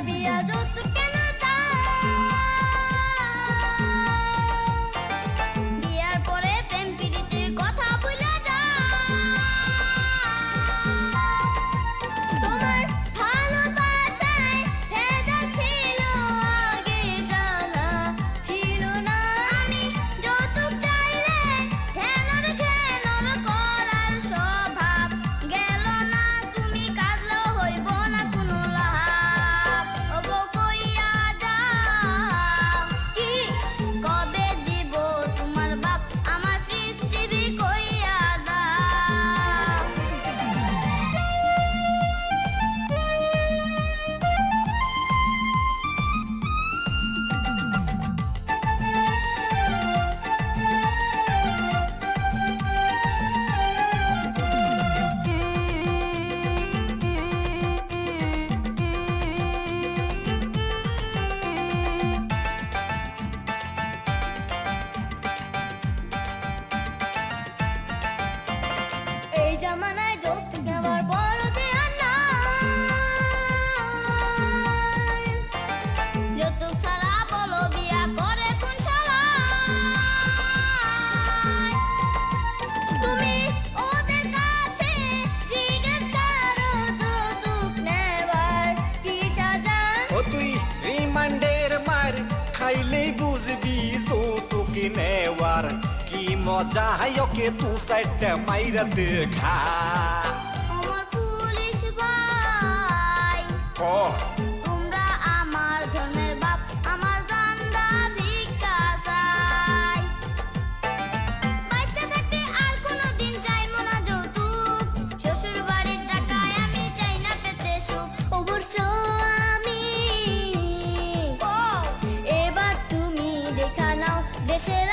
বিয়া যৌতুক কেন চাও? বিয়ার পরে প্রেম প্রীতির কথা ভুলে যাও। তোমার ভালোবাসায় ভেজাল ছিল আগে জানা ছিল না। আমি যৌতুক চাইলে ঘ্যানর ঘ্যানর করার স্বভাব গেল না। তুমি কাঁদলেও হইব না কোনো লাভ। ও বউ কইয়া যাও কি কবে দিব তোমার বাপ আমার ফ্রিজ টিভি কইয়া দাও। এই জামানায় যৌতুক নেওয়ার বড় যে অন্যায়। যৌতুক ছাড়া বলো বিয়া করে কোন শালায়? তুমি ওদের কাছে জিজ্ঞেস করো যৌতুক নেওয়ার কি সাজা। ও তুই রিমান্ডের মার খাইলেই বুঝবি যৌতুক নেওয়ার কি মজা। ওকে তু সাইডটা মাইরা দেখা আমার পুলিশ ভাই ক তোমরা আমার ধর্মের বাপ আমার জানরা ভিক্ষা চাই। বাচ্চা থাকতে আর কোনোদিন চাইবো না যৌতুক। শ্বশুর বাড়ির টাকায় আমি চাই না পেতে সুখ। অবশ্য আমি এবার তুমি দেখা নাও দেশের